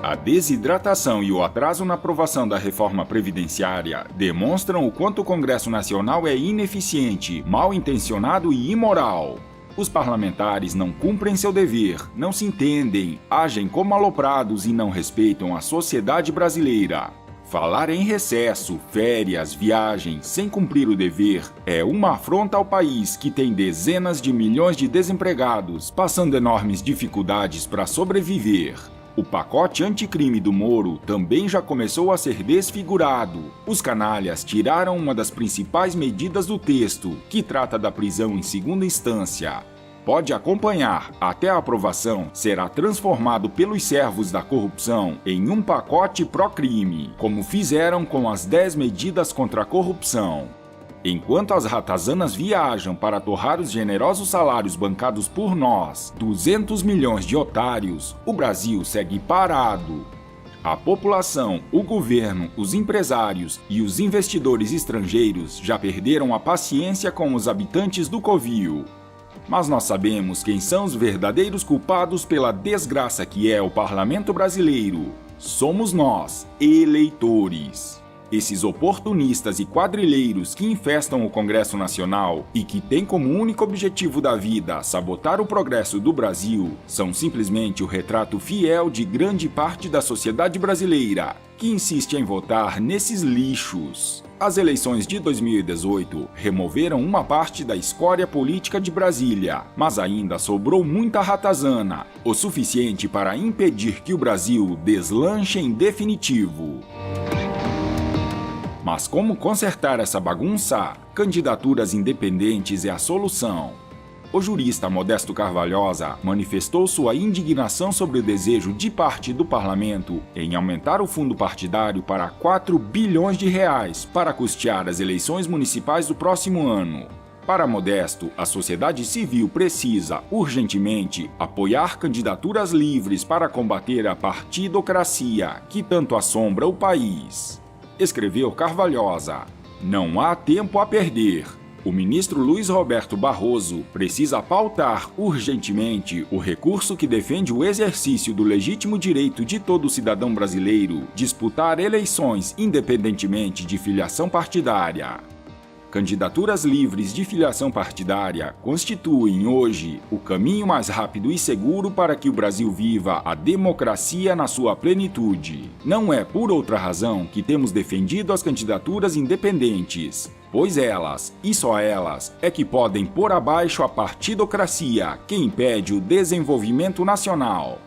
A desidratação e o atraso na aprovação da reforma previdenciária demonstram o quanto o Congresso Nacional é ineficiente, mal intencionado e imoral. Os parlamentares não cumprem seu dever, não se entendem, agem como aloprados e não respeitam a sociedade brasileira. Falar em recesso, férias, viagens, sem cumprir o dever, é uma afronta ao país que tem dezenas de milhões de desempregados, passando enormes dificuldades para sobreviver. O pacote anticrime do Moro também já começou a ser desfigurado. Os canalhas tiraram uma das principais medidas do texto, que trata da prisão em segunda instância. Pode acompanhar, até a aprovação, será transformado pelos servos da corrupção em um pacote pró-crime, como fizeram com as 10 medidas contra a corrupção. Enquanto as ratazanas viajam para torrar os generosos salários bancados por nós, 200 milhões de otários, o Brasil segue parado. A população, o governo, os empresários e os investidores estrangeiros já perderam a paciência com os habitantes do Covil. Mas nós sabemos quem são os verdadeiros culpados pela desgraça que é o parlamento brasileiro. Somos nós, eleitores. Esses oportunistas e quadrilheiros que infestam o Congresso Nacional e que têm como único objetivo da vida sabotar o progresso do Brasil são simplesmente o retrato fiel de grande parte da sociedade brasileira, que insiste em votar nesses lixos. As eleições de 2018 removeram uma parte da escória política de Brasília, mas ainda sobrou muita ratazana, o suficiente para impedir que o Brasil deslanche em definitivo. Mas como consertar essa bagunça? Candidaturas independentes é a solução. O jurista Modesto Carvalhosa manifestou sua indignação sobre o desejo de parte do parlamento em aumentar o fundo partidário para 4 bilhões de reais para custear as eleições municipais do próximo ano. Para Modesto, a sociedade civil precisa, urgentemente, apoiar candidaturas livres para combater a partidocracia que tanto assombra o país. Escreveu Carvalhosa. Não há tempo a perder. O ministro Luiz Roberto Barroso precisa pautar urgentemente o recurso que defende o exercício do legítimo direito de todo cidadão brasileiro disputar eleições independentemente de filiação partidária. Candidaturas livres de filiação partidária constituem hoje o caminho mais rápido e seguro para que o Brasil viva a democracia na sua plenitude. Não é por outra razão que temos defendido as candidaturas independentes, pois elas, e só elas, é que podem pôr abaixo a partidocracia que impede o desenvolvimento nacional.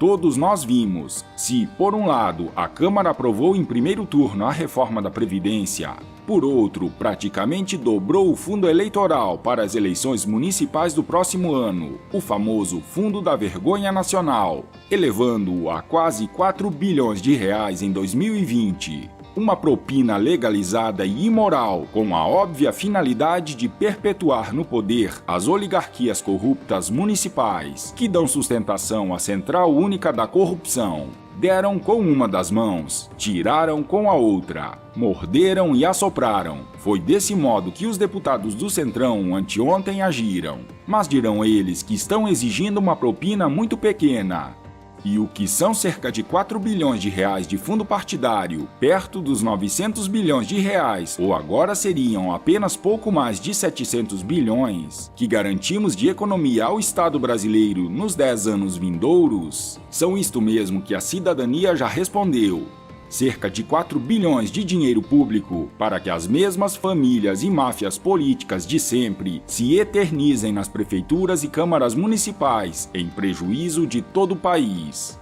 Todos nós vimos, se, por um lado, a Câmara aprovou em primeiro turno a reforma da Previdência, por outro, praticamente dobrou o fundo eleitoral para as eleições municipais do próximo ano, o famoso Fundo da Vergonha Nacional, elevando-o a quase 4 bilhões de reais em 2020. Uma propina legalizada e imoral, com a óbvia finalidade de perpetuar no poder as oligarquias corruptas municipais, que dão sustentação à Central Única da Corrupção. Deram com uma das mãos, tiraram com a outra, morderam e assopraram. Foi desse modo que os deputados do Centrão anteontem agiram. Mas dirão eles que estão exigindo uma propina muito pequena. E o que são cerca de 4 bilhões de reais de fundo partidário, perto dos 900 bilhões de reais, ou agora seriam apenas pouco mais de 700 bilhões, que garantimos de economia ao Estado brasileiro nos 10 anos vindouros, são isto mesmo que a cidadania já respondeu. Cerca de 4 bilhões de dinheiro público para que as mesmas famílias e máfias políticas de sempre se eternizem nas prefeituras e câmaras municipais, em prejuízo de todo o país.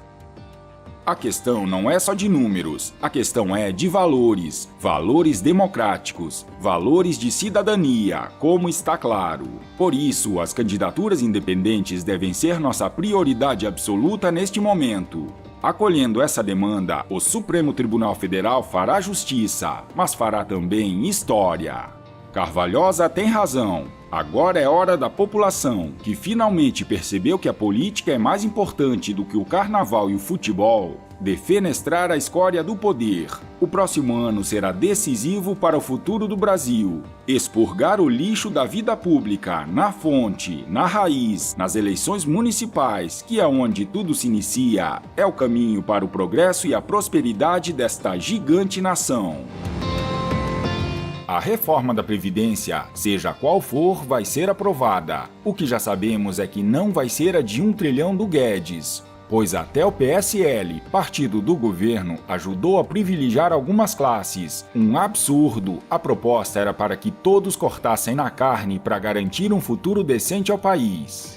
A questão não é só de números, a questão é de valores, valores democráticos, valores de cidadania, como está claro. Por isso, as candidaturas independentes devem ser nossa prioridade absoluta neste momento. Acolhendo essa demanda, o Supremo Tribunal Federal fará justiça, mas fará também história. Carvalhosa tem razão. Agora é hora da população, que finalmente percebeu que a política é mais importante do que o carnaval e o futebol, defenestrar a escória do poder. O próximo ano será decisivo para o futuro do Brasil. Expurgar o lixo da vida pública, na fonte, na raiz, nas eleições municipais, que é onde tudo se inicia, é o caminho para o progresso e a prosperidade desta gigante nação. A reforma da Previdência, seja qual for, vai ser aprovada. O que já sabemos é que não vai ser a de 1 trilhão do Guedes, pois até o PSL, partido do governo, ajudou a privilegiar algumas classes. Um absurdo! A proposta era para que todos cortassem na carne para garantir um futuro decente ao país.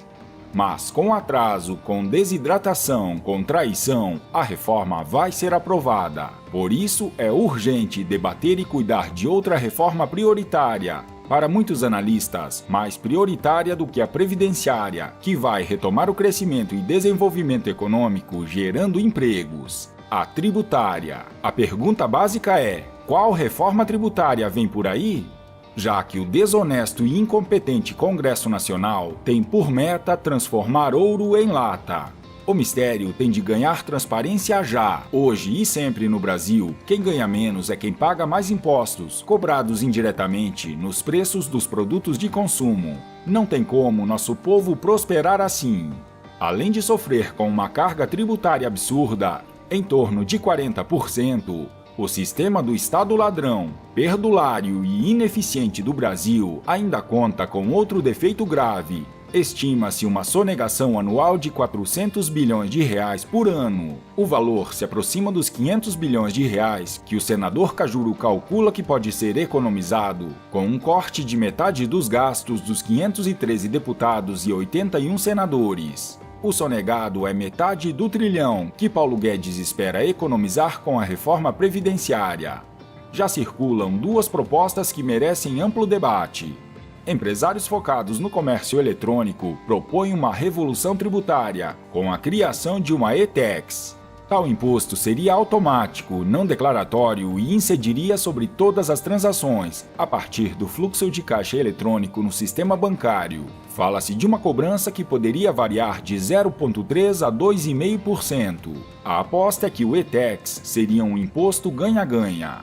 Mas com atraso, com desidratação, com traição, a reforma vai ser aprovada. Por isso, é urgente debater e cuidar de outra reforma prioritária, para muitos analistas, mais prioritária do que a previdenciária, que vai retomar o crescimento e desenvolvimento econômico gerando empregos. A tributária. A pergunta básica é: qual reforma tributária vem por aí? Já que o desonesto e incompetente Congresso Nacional tem por meta transformar ouro em lata. O mistério tem de ganhar transparência já. Hoje e sempre no Brasil, quem ganha menos é quem paga mais impostos, cobrados indiretamente nos preços dos produtos de consumo. Não tem como nosso povo prosperar assim. Além de sofrer com uma carga tributária absurda, em torno de 40%, o sistema do Estado ladrão, perdulário e ineficiente do Brasil ainda conta com outro defeito grave. Estima-se uma sonegação anual de 400 bilhões de reais por ano. O valor se aproxima dos 500 bilhões de reais que o senador Cajuru calcula que pode ser economizado, com um corte de metade dos gastos dos 513 deputados e 81 senadores. O sonegado é metade do trilhão que Paulo Guedes espera economizar com a reforma previdenciária. Já circulam duas propostas que merecem amplo debate. Empresários focados no comércio eletrônico propõem uma revolução tributária, com a criação de uma e-Tax. Tal imposto seria automático, não declaratório e incidiria sobre todas as transações, a partir do fluxo de caixa eletrônico no sistema bancário. Fala-se de uma cobrança que poderia variar de 0,3% a 2,5%. A aposta é que o e-Tax seria um imposto ganha-ganha.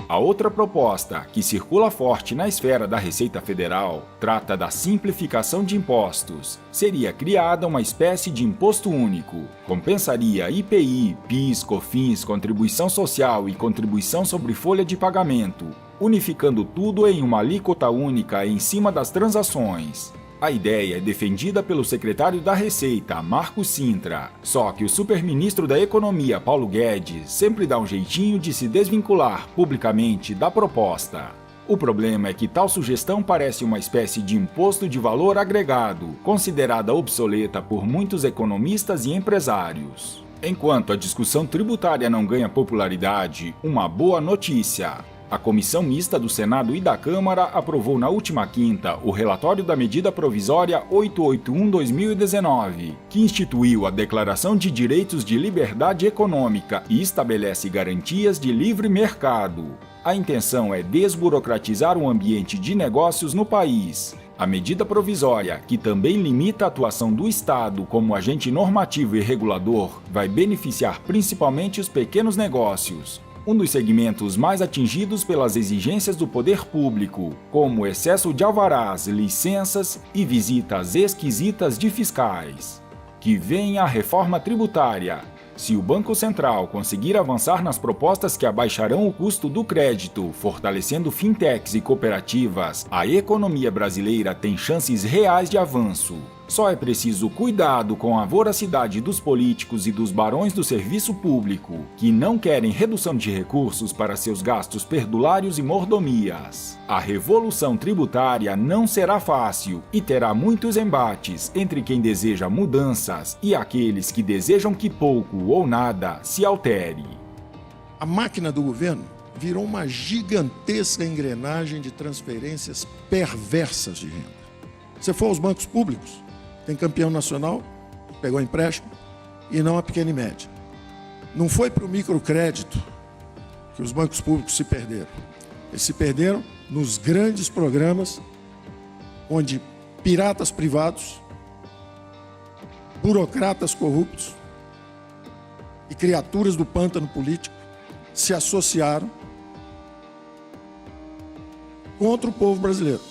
A outra proposta, que circula forte na esfera da Receita Federal, trata da simplificação de impostos. Seria criada uma espécie de imposto único. Compensaria IPI, PIS, COFINS, contribuição social e contribuição sobre folha de pagamento, unificando tudo em uma alíquota única em cima das transações. A ideia é defendida pelo secretário da Receita, Marcos Cintra. Só que o superministro da Economia, Paulo Guedes, sempre dá um jeitinho de se desvincular publicamente da proposta. O problema é que tal sugestão parece uma espécie de imposto de valor agregado, considerada obsoleta por muitos economistas e empresários. Enquanto a discussão tributária não ganha popularidade, uma boa notícia. A Comissão Mista do Senado e da Câmara aprovou na última quinta o relatório da medida provisória 881/2019, que instituiu a Declaração de Direitos de Liberdade Econômica e estabelece garantias de livre mercado. A intenção é desburocratizar o ambiente de negócios no país. A medida provisória, que também limita a atuação do Estado como agente normativo e regulador, vai beneficiar principalmente os pequenos negócios, um dos segmentos mais atingidos pelas exigências do poder público, como o excesso de alvarás, licenças e visitas esquisitas de fiscais. Que venha a reforma tributária. Se o Banco Central conseguir avançar nas propostas que abaixarão o custo do crédito, fortalecendo fintechs e cooperativas, a economia brasileira tem chances reais de avanço. Só é preciso cuidado com a voracidade dos políticos e dos barões do serviço público, que não querem redução de recursos para seus gastos perdulários e mordomias. A revolução tributária não será fácil e terá muitos embates entre quem deseja mudanças e aqueles que desejam que pouco ou nada se altere. A máquina do governo virou uma gigantesca engrenagem de transferências perversas de renda. Se for aos bancos públicos, tem campeão nacional, pegou empréstimo, e não a pequena e média. Não foi para o microcrédito que os bancos públicos se perderam. Eles se perderam nos grandes programas onde piratas privados, burocratas corruptos e criaturas do pântano político se associaram contra o povo brasileiro.